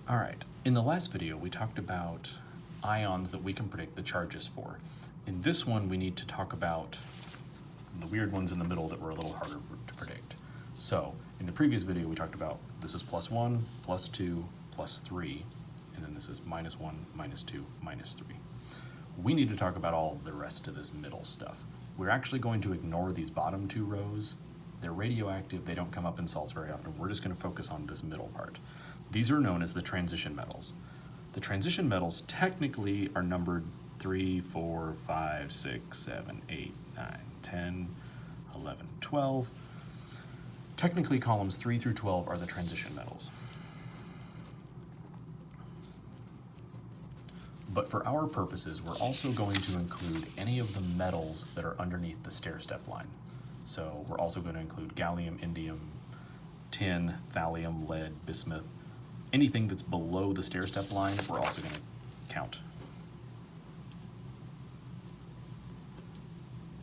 All right, in the last video we talked about ions that we can predict the charges for. In this one we need to talk about the weird ones in the middle that were a little harder to predict. So in the previous video we talked about this is +1, +2, +3, and then this is -1, -2, -3. We need to talk about all the rest of this middle stuff. We're actually going to ignore these bottom two rows. They're radioactive, they don't come up in salts very often. We're just going to focus on this middle part. These are known as the transition metals. The transition metals technically are numbered 3, 4, 5, 6, 7, 8, 9, 10, 11, 12. Technically columns 3 through 12 are the transition metals. But for our purposes, we're also going to include any of the metals that are underneath the stair-step line. So we're also going to include gallium, indium, tin, thallium, lead, bismuth. Anything that's below the stair-step line, we're also going to count.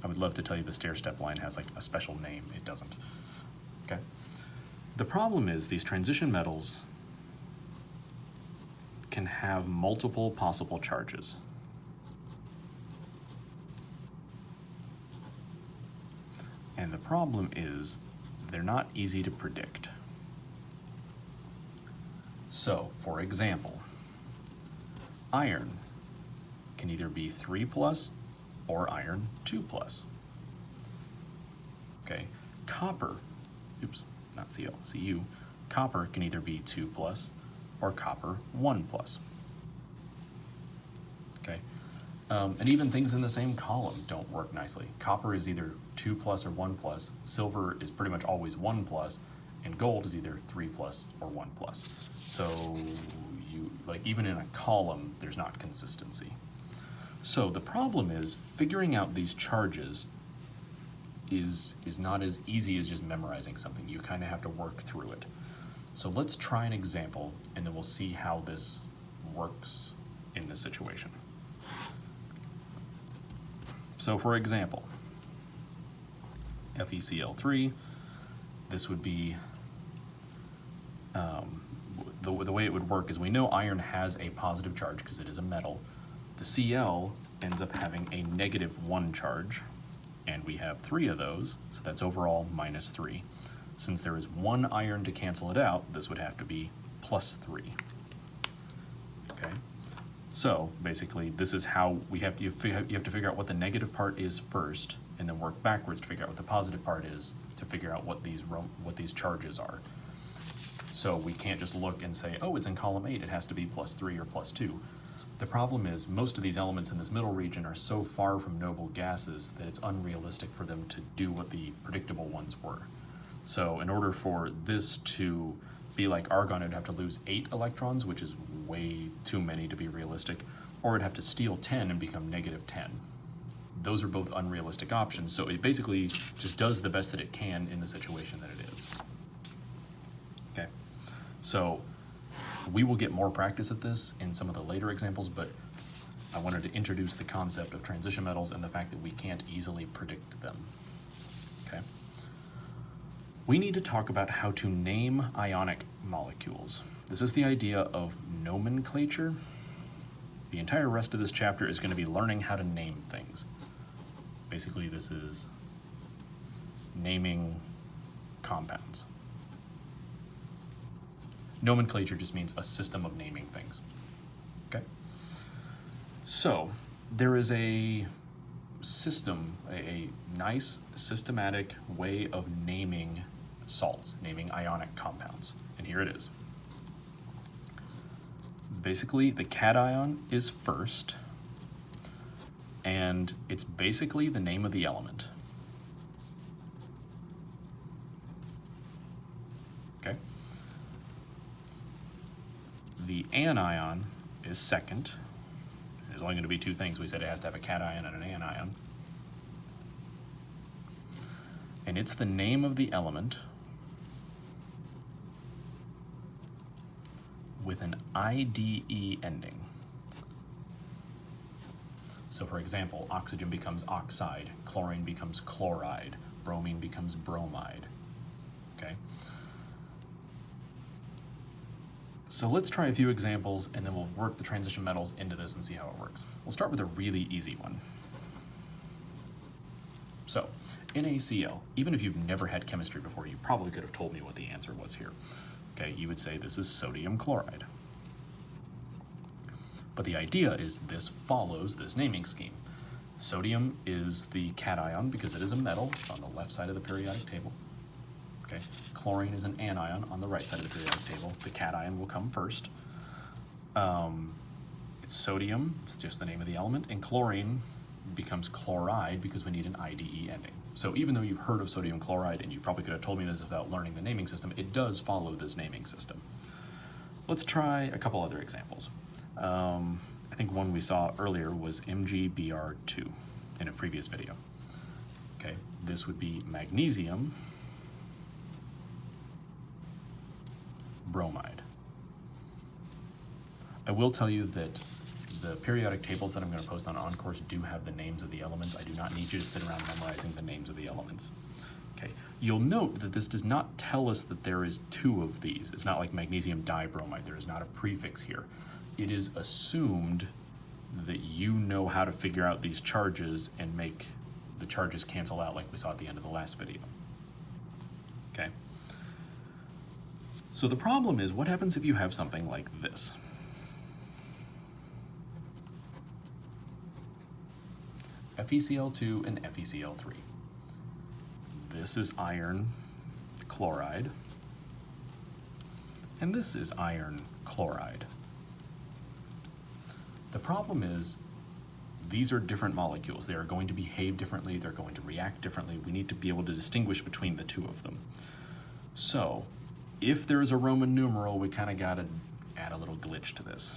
I would love to tell you the stair-step line has like a special name. It doesn't. Okay. The problem is these transition metals can have multiple possible charges. And the problem is they're not easy to predict. So, for example, iron can either be 3+ or iron 2+. Okay, copper, oops, not CO, Cu, copper can either be 2+ or copper 1+. Okay, and even things in the same column don't work nicely. Copper is either 2+ or 1+, silver is pretty much always 1+, and gold is either 3+ or 1+. So you, like, even in a column, there's not consistency. So the problem is figuring out these charges is not as easy as just memorizing something. You kind of have to work through it. So let's try an example, and then we'll see how this works in this situation. So for example, FeCl3, this would be, the way it would work is we know iron has a positive charge because it is a metal. The Cl ends up having a -1 charge, and we have 3 of those, so that's overall -3. Since there is 1 iron to cancel it out, this would have to be +3. Okay, so basically this is how you have to figure out what the negative part is first, and then work backwards to figure out what the positive part is to figure out what these charges are. So we can't just look and say, oh, it's in column 8, it has to be +3 or +2. The problem is most of these elements in this middle region are so far from noble gases that it's unrealistic for them to do what the predictable ones were. So in order for this to be like argon, it'd have to lose 8 electrons, which is way too many to be realistic, or it'd have to steal 10 and become -10. Those are both unrealistic options, so it basically just does the best that it can in the situation that it is. Okay, so we will get more practice at this in some of the later examples, but I wanted to introduce the concept of transition metals and the fact that we can't easily predict them. Okay. We need to talk about how to name ionic molecules. This is the idea of nomenclature. The entire rest of this chapter is going to be learning how to name things. Basically, this is naming compounds. Nomenclature just means a system of naming things. Okay? So, there is a system, a nice systematic way of naming salts, naming ionic compounds. And here it is. Basically, the cation is first, and it's basically the name of the element. Okay? The anion is second. There's only going to be 2 things. We said it has to have a cation and an anion. And it's the name of the element with an IDE ending. So for example, oxygen becomes oxide, chlorine becomes chloride, bromine becomes bromide. Okay? So let's try a few examples and then we'll work the transition metals into this and see how it works. We'll start with a really easy one. So, NaCl, even if you've never had chemistry before, you probably could have told me what the answer was here. Okay, you would say this is sodium chloride. But the idea is this follows this naming scheme. Sodium is the cation because it is a metal on the left side of the periodic table. Okay, chlorine is an anion on the right side of the periodic table. The cation will come first. It's sodium, it's just the name of the element, and chlorine becomes chloride because we need an IDE ending. So even though you've heard of sodium chloride, and you probably could have told me this without learning the naming system, it does follow this naming system. Let's try a couple other examples. I think one we saw earlier was MgBr2 in a previous video. Okay, this would be magnesium bromide. I will tell you that the periodic tables that I'm going to post on OnCourse do have the names of the elements. I do not need you to sit around memorizing the names of the elements. Okay, you'll note that this does not tell us that there is two of these. It's not like magnesium dibromide. There is not a prefix here. It is assumed that you know how to figure out these charges and make the charges cancel out like we saw at the end of the last video. Okay? So the problem is, what happens if you have something like this? FeCl2 and FeCl3. This is iron chloride, and this is iron chloride. The problem is, these are different molecules. They are going to behave differently, they're going to react differently. We need to be able to distinguish between the two of them. So, if there's a Roman numeral, we kind of got to add a little glitch to this.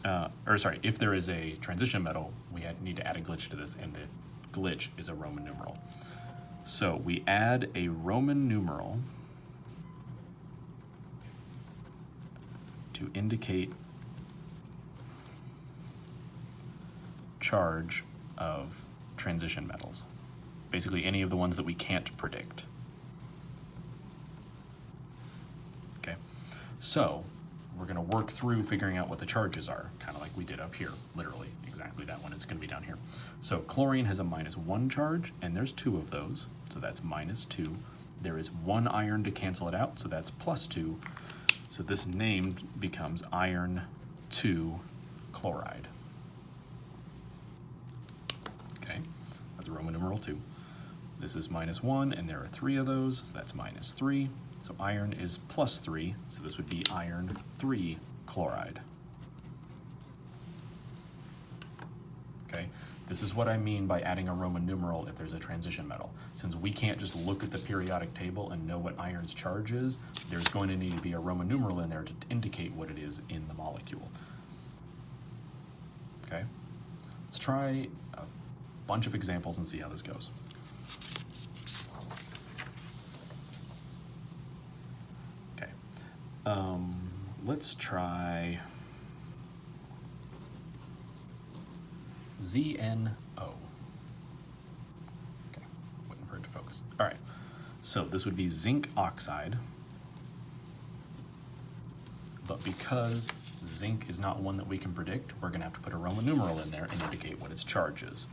If there is a transition metal, we need to add a glitch to this, and the glitch is a Roman numeral. So we add a Roman numeral to indicate charge of transition metals. Basically any of the ones that we can't predict. Okay, so we're going to work through figuring out what the charges are, kind of like we did up here, literally, exactly that one. It's going to be down here. So chlorine has a -1 charge, and there's two of those, so that's -2. There is one iron to cancel it out, so that's +2. So this named becomes iron 2 chloride. Okay, that's Roman numeral 2. This is -1, and there are 3 of those, so that's -3. So iron is +3, so this would be iron 3 chloride. Okay, this is what I mean by adding a Roman numeral if there's a transition metal. Since we can't just look at the periodic table and know what iron's charge is, there's going to need to be a Roman numeral in there to indicate what it is in the molecule. Okay, let's try a bunch of examples and see how this goes. Let's try ZNO. Okay, waiting for it to focus. All right, so this would be zinc oxide, but because zinc is not one that we can predict, we're gonna have to put a Roman numeral in there and indicate what its charge is.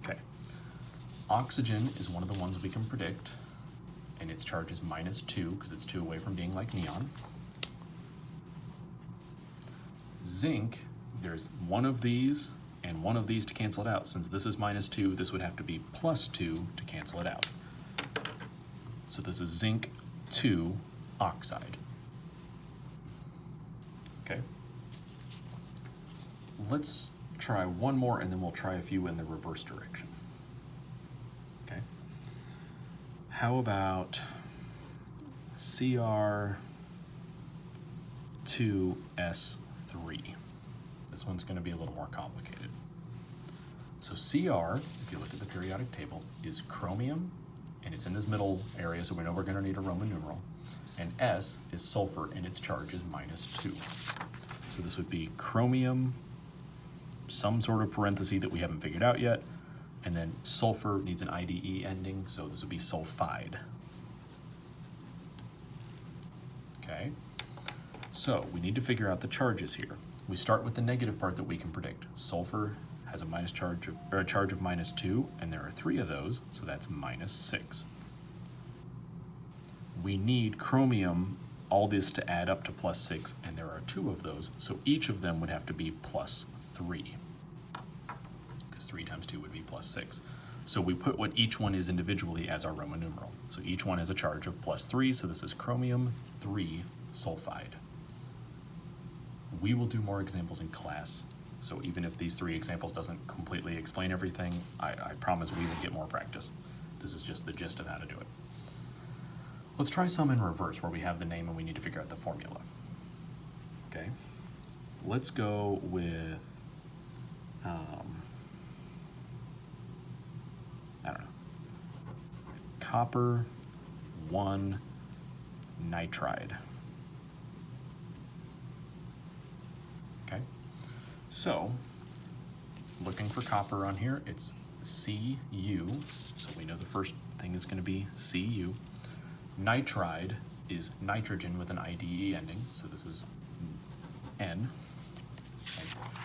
Okay, oxygen is one of the ones we can predict, and its charge is -2 because it's 2 away from being like neon. Zinc, there's one of these and one of these to cancel it out. Since this is -2, this would have to be +2 to cancel it out. So this is zinc 2 oxide. Okay. Let's try one more and then we'll try a few in the reverse direction. Okay. How about Cr2s3? This one's going to be a little more complicated. So Cr, if you look at the periodic table, is chromium, and it's in this middle area, so we know we're going to need a Roman numeral. And S is sulfur, and its charge is -2. So this would be chromium, some sort of parenthesis that we haven't figured out yet, and then sulfur needs an IDE ending, so this would be sulfide. Okay, so we need to figure out the charges here. We start with the negative part that we can predict. Sulfur has a minus charge of, or a charge of -2, and there are 3 of those, so that's -6. We need chromium, all this to add up to +6, and there are 2 of those, so each of them would have to be +3, because 3 times 2 would be +6. So we put what each one is individually as our Roman numeral. So each one has a charge of +3, so this is chromium 3 sulfide. We will do more examples in class, so even if these 3 examples doesn't completely explain everything, I promise we will get more practice. This is just the gist of how to do it. Let's try some in reverse, where we have the name and we need to figure out the formula. Okay, let's go with, I don't know, copper 1 nitride. Okay, so looking for copper on here, it's Cu, so we know the first thing is going to be Cu. Nitride is nitrogen with an IDE ending, so this is N.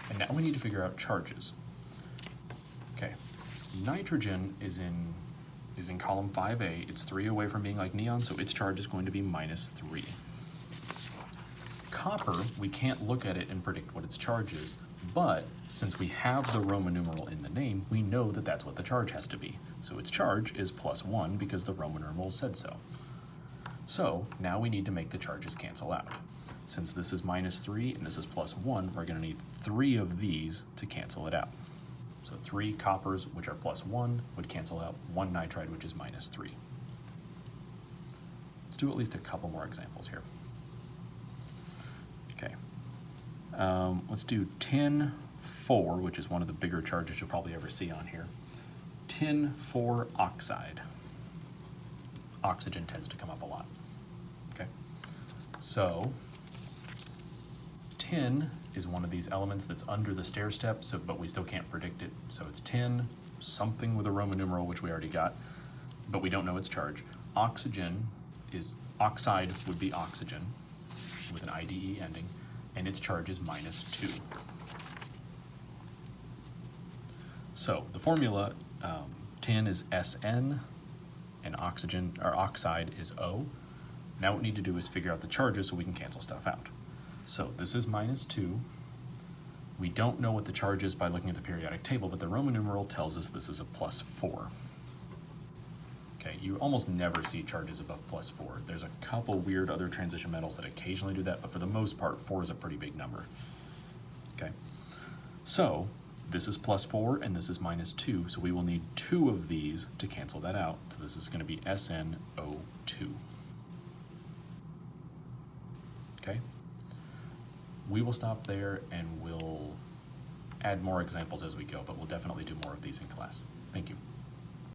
And now we need to figure out charges. Okay, nitrogen is in column 5A. It's 3 away from being like neon, so its charge is going to be -3. Copper, we can't look at it and predict what its charge is, but since we have the Roman numeral in the name, we know that that's what the charge has to be. So its charge is +1 because the Roman numeral said so. So now we need to make the charges cancel out. Since this is -3 and this is +1, we're going to need 3 of these to cancel it out. So 3 coppers, which are +1, would cancel out 1 nitride, which is -3. Let's do at least a couple more examples here. Okay, let's do tin 4, which is one of the bigger charges you'll probably ever see on here. Tin 4 oxide. Oxygen tends to come up a lot. Okay, so tin is one of these elements that's under the stair step, so but we still can't predict it. So it's tin, something with a Roman numeral, which we already got, but we don't know its charge. Oxygen is, oxide would be oxygen with an IDE ending, and its charge is -2. So the formula, tin is SN, and oxygen, or oxide, is O. Now what we need to do is figure out the charges so we can cancel stuff out. So this is -2. We don't know what the charge is by looking at the periodic table, but the Roman numeral tells us this is a +4. Okay, you almost never see charges above +4. There's a couple weird other transition metals that occasionally do that, but for the most part, 4 is a pretty big number. Okay, so this is +4 and this is -2, so we will need 2 of these to cancel that out. So this is going to be SnO2. Okay, we will stop there and we'll add more examples as we go, but we'll definitely do more of these in class. Thank you.